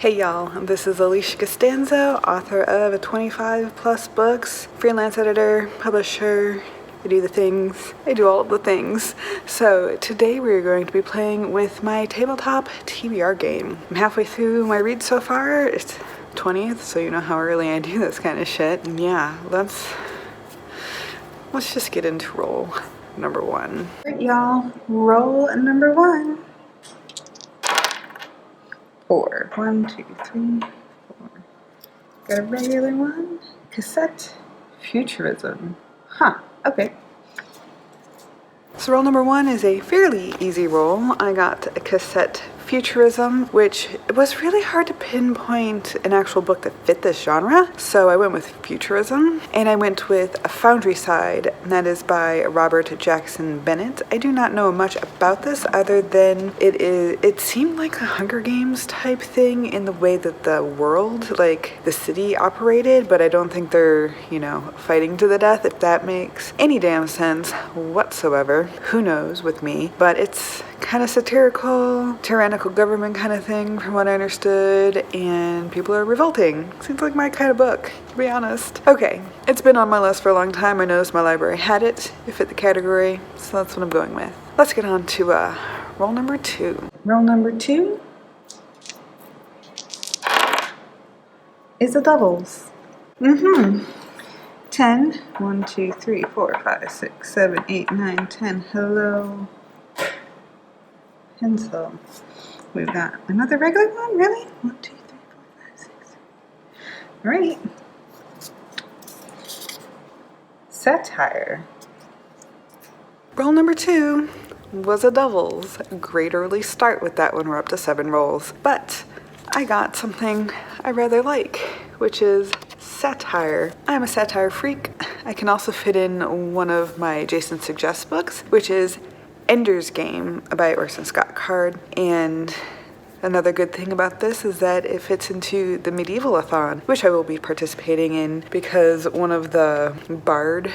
Hey y'all, this is Alisha Costanzo, author of 25 plus books, freelance editor, publisher. I do the things. I do all of the things. So today we're going to be playing with my tabletop TBR game. I'm halfway through my read so far. It's 20th, so you know how early I do this kind of shit. And yeah, let's just get into roll number one. All right, y'all, roll number one. 4. 1, 2, 3, 4. Got a regular one. Cassette. Futurism. Huh, okay. So roll number one is a fairly easy roll. I got a cassette Futurism, which it was really hard to pinpoint an actual book that fit this genre. So I went with Futurism, and I went with A Foundry Side, and that is by Robert Jackson Bennett. I do not know much about this other than it seemed like a Hunger Games type thing in the way that the world, like the city, operated, but I don't think they're, fighting to the death, if that makes any damn sense whatsoever. Who knows with me, but it's kind of satirical, tyrannical government kind of thing from what I understood, and people are revolting. Seems like my kind of book, to be honest. Okay, it's been on my list for a long time. I noticed my library had it. It fit the category, so that's what I'm going with. Let's get on to roll number two. Roll number two is a doubles. 10. 1, 2, 3, 4, 5, 6, 7, 8, 9, 10. Hello. Pencil. We've got another regular one? Really? 1, 2, 3, 4, 5, 6. Alright. Satire. Roll number two was a doubles. Great early start with that one. We're up to 7 rolls. But I got something I rather like, which is satire. I'm a satire freak. I can also fit in one of my Jason Suggests books, which is Ender's Game by Orson Scott Card. And another good thing about this is that it fits into the Medieval-a-thon, which I will be participating in because one of the bard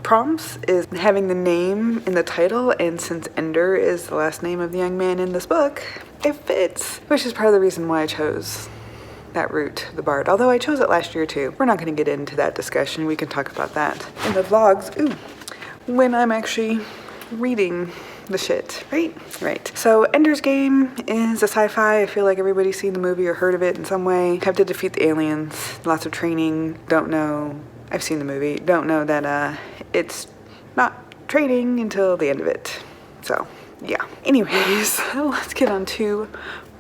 prompts is having the name in the title, and since Ender is the last name of the young man in this book, it fits, which is part of the reason why I chose that route, the bard. Although I chose it last year too. We're not going to get into that discussion. We can talk about that in the vlogs. When I'm actually reading the shit, right? Right. So Ender's Game is a sci-fi. I feel like everybody's seen the movie or heard of it in some way. Have to defeat the aliens. Lots of training. Don't know. I've seen the movie. Don't know that it's not training until the end of it. So yeah. Anyways, let's get on to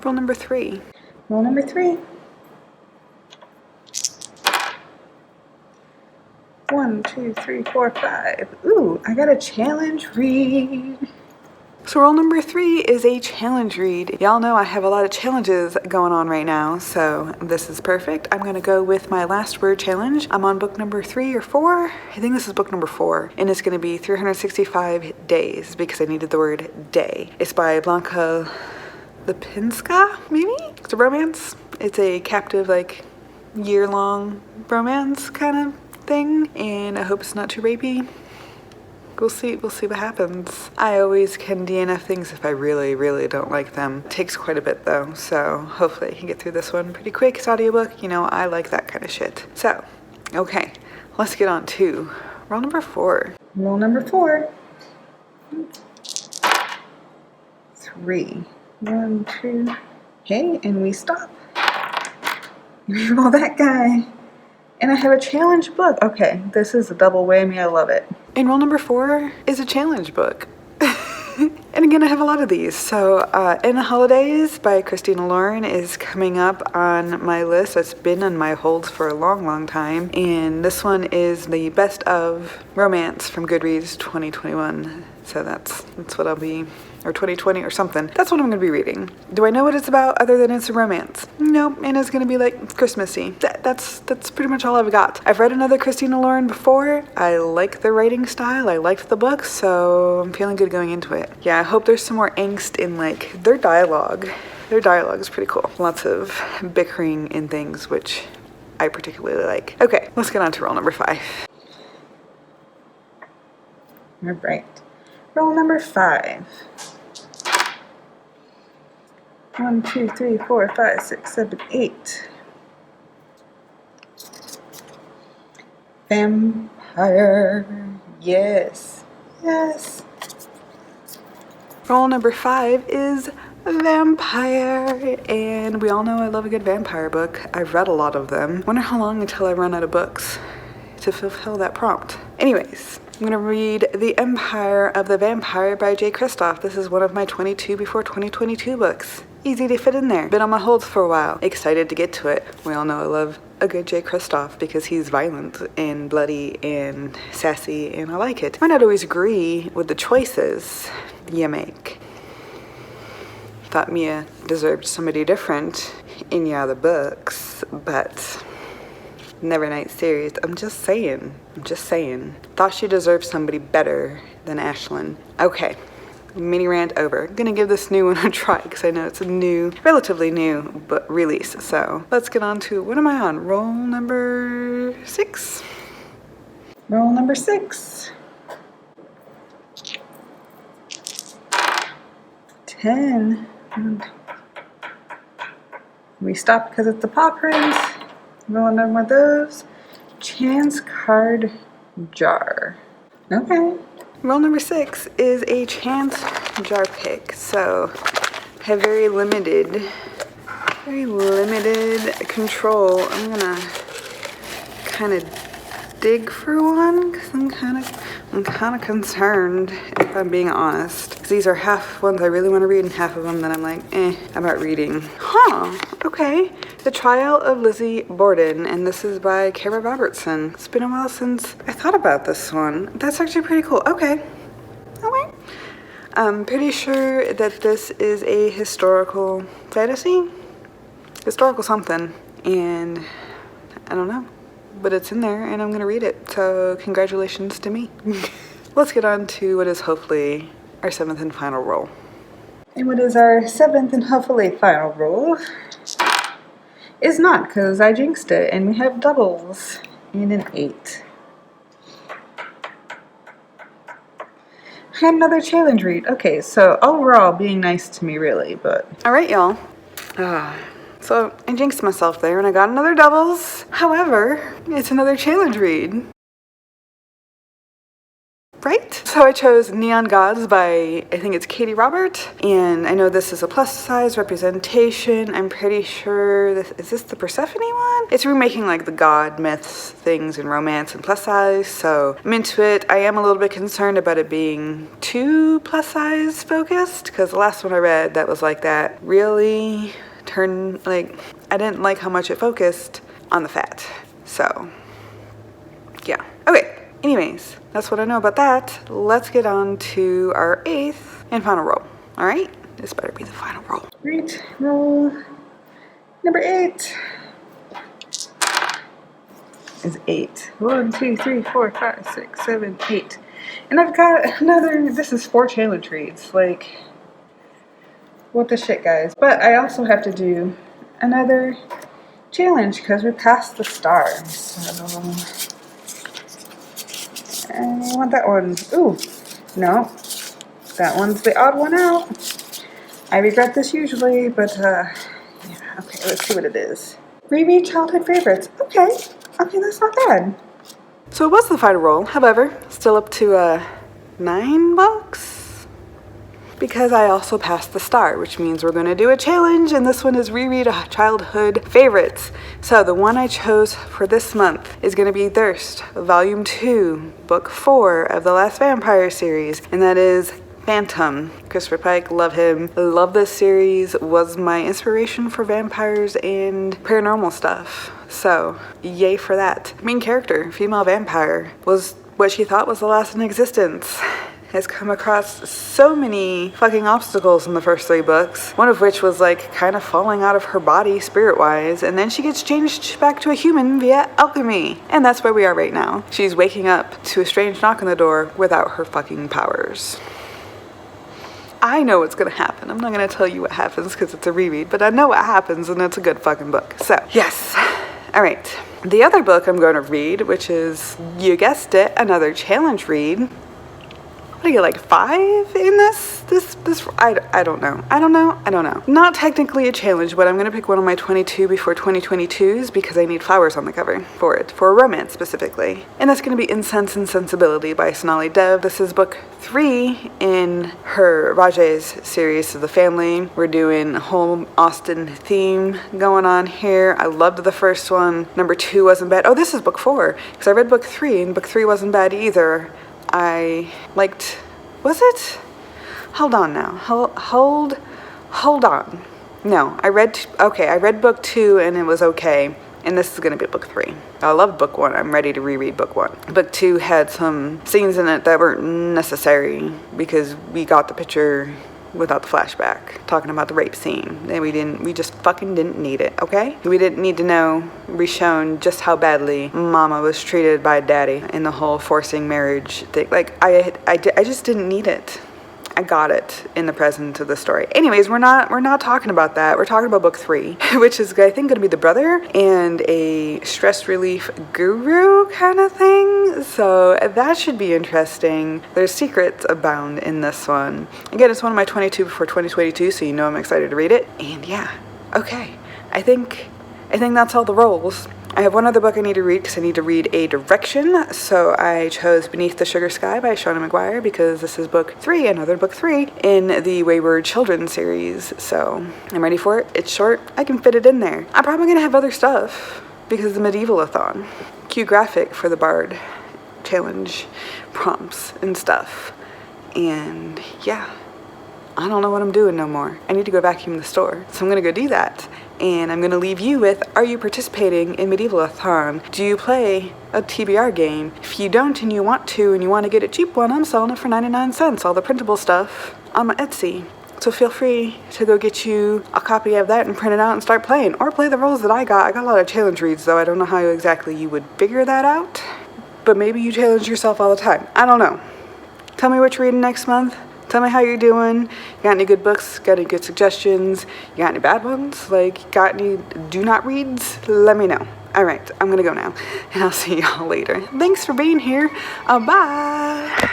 roll number 3. Roll number 3. 1, 2, 3, 4, 5. Ooh, I got a challenge read. So roll number 3 is a challenge read. Y'all know I have a lot of challenges going on right now, so this is perfect. I'm gonna go with my last word challenge. I'm on book number 3 or 4. I think this is book number 4, and it's gonna be 365 days because I needed the word day. It's by Blanca Lipinska, maybe? It's a romance. It's a captive, year-long romance kind of thing, and I hope it's not too rapey. We'll see what happens. I always can DNF things if I really, really don't like them. It takes quite a bit though, so hopefully I can get through this one pretty quick. It's audiobook, I like that kind of shit. So, okay, let's get on to roll number 4. Roll number 4. 3. 1, 2. Hey, and we stop. Roll that guy. And I have a challenge book. Okay, this is a double whammy. I love it. And roll number 4 is a challenge book. And again, I have a lot of these. So, In the Holidays by Christina Lauren is coming up on my list. It's been on my holds for a long, long time. And this one is the best of romance from Goodreads 2021. So that's what I'll be, or 2020 or something. That's what I'm going to be reading. Do I know what it's about other than it's a romance? No, and it's going to be Christmassy. That's pretty much all I've got. I've read another Christina Lauren before. I like the writing style. I liked the book, so I'm feeling good going into it. Yeah, I hope there's some more angst in their dialogue. Their dialogue is pretty cool. Lots of bickering and things, which I particularly like. Okay, let's get on to roll number 5. All right. Roll number 5. 1, 2, 3, 4, 5, 6, 7, 8. Vampire. Yes. Yes. Rule number 5 is vampire, and we all know I love a good vampire book. I've read a lot of them. Wonder how long until I run out of books to fulfill that prompt. Anyways, I'm gonna read The Empire of the Vampire by J. Kristoff. This is one of my 22 before 2022 books. Easy to fit in there. Been on my holds for a while. Excited to get to it. We all know I love a good J. Kristoff because he's violent and bloody and sassy, and I like it. Might not always agree with the choices you make. Thought Mia deserved somebody different in the other books, but Nevernight series, I'm just saying. Thought she deserved somebody better than Ashlyn. Okay, mini rant over. Gonna give this new one a try because I know it's a new, relatively new but release. So let's get on to, what am I on? Roll number 6? Roll number 6. 10. We stopped because it's the paw print. Rolling on one of those. Chance card jar. Okay. Roll number 6 is a chance jar pick. So I have very limited control. I'm gonna kind of dig for one because I'm kind of concerned, if I'm being honest. Because these are half ones I really want to read and half of them that I'm like, about reading. Huh, okay. The Trial of Lizzie Borden, and this is by Kara Robertson. It's been a while since I thought about this one. That's actually pretty cool. Okay. I'm pretty sure that this is a historical fantasy? Historical something. And I don't know. But it's in there and I'm gonna read it. So congratulations to me. Let's get on to what is hopefully our 7th and final roll. And what is our 7th and hopefully final roll is not, because I jinxed it, and we have doubles and an 8. I had another challenge read. Okay, so overall being nice to me really, but alright y'all. So I jinxed myself there and I got another doubles. However, it's another challenge read. Right? So I chose Neon Gods by, I think it's Katie Robert. And I know this is a plus size representation. I'm pretty sure is this the Persephone one? It's remaking like the god myths, things in romance and plus size. So I'm into it. I am a little bit concerned about it being too plus size focused, because the last one I read that was like that really turned, like, I didn't like how much it focused on the fat. So yeah. Okay. Anyways, that's what I know about that. Let's get on to our 8th and final roll. All right, this better be the final roll. Great, roll number 8 is 8. 1, 2, 3, 4, 5, 6, 7, 8. And I've got another, this is 4 challenge reads. Like, what the shit, guys. But I also have to do another challenge because we passed the star. So I want that one. Ooh, no. That one's the odd one out. I regret this usually, but, yeah. Okay, let's see what it is. Reread childhood favorites. Okay, that's not bad. So it was the final roll. However, still up to, 9 books? Because I also passed the star, which means we're going to do a challenge, and this one is reread childhood favorites. So the one I chose for this month is going to be Thirst, Volume 2, Book 4 of the Last Vampire series, and that is Phantom. Christopher Pike, love him. Love this series, was my inspiration for vampires and paranormal stuff. So, yay for that. Main character, female vampire, was what she thought was the last in existence. Has come across so many fucking obstacles in the first 3 books, one of which was like kind of falling out of her body spirit-wise, and then she gets changed back to a human via alchemy. And that's where we are right now. She's waking up to a strange knock on the door without her fucking powers. I know what's gonna happen. I'm not gonna tell you what happens because it's a reread, but I know what happens and it's a good fucking book. So, yes. All right. The other book I'm going to read, which is, you guessed it, another challenge read, what do you get, like 5 in this? I don't know. Not technically a challenge, but I'm gonna pick one of my 22 before 2022s because I need flowers on the cover for it, for a romance specifically. And that's gonna be Incense and Sensibility by Sonali Dev. This is book 3 in her Raj's series of the family. We're doing a whole Austen theme going on here. I loved the first one. Number 2 wasn't bad. Oh, this is book 4 because I read book 3 and book 3 wasn't bad either. I liked, was it? Hold on now. Hold on. No, I read book 2 and it was okay. And this is going to be book 3. I love book 1. I'm ready to reread book 1. Book 2 had some scenes in it that weren't necessary because we got the picture without the flashback, talking about the rape scene. And we just fucking didn't need it, okay? We didn't need to know, re-shown just how badly mama was treated by daddy in the whole forcing marriage thing. Like, I just didn't need it. I got it in the present of the story. Anyways, we're not talking about that. We're talking about book 3, which is, I think, going to be the brother and a stress relief guru kind of thing. So that should be interesting. There's secrets abound in this one. Again, it's one of my 22 before 2022, so you know I'm excited to read it. And yeah, okay. I think that's all the rolls. I have one other book I need to read because I need to read a direction, so I chose Beneath the Sugar Sky by Shauna McGuire because this is book 3, another book 3 in the Wayward Children series, so I'm ready for it. It's short. I can fit it in there. I'm probably going to have other stuff because the Medievalathon. Cue graphic for the Bard challenge prompts and stuff, and yeah. I don't know what I'm doing no more. I need to go vacuum the store. So I'm gonna go do that. And I'm gonna leave you with, are you participating in Medievalathon? Do you play a TBR game? If you don't and you want to and you want to get a cheap one, I'm selling it for 99 cents, all the printable stuff on my Etsy. So feel free to go get you a copy of that and print it out and start playing. Or play the roles that I got. I got a lot of challenge reads though. I don't know how exactly you would figure that out. But maybe you challenge yourself all the time. I don't know. Tell me what you're reading next month. Tell me how you're doing. You got any good books? Got any good suggestions? You got any bad ones? Like, got any do not reads? Let me know. All right, I'm gonna go now, and I'll see y'all later. Thanks for being here. Bye.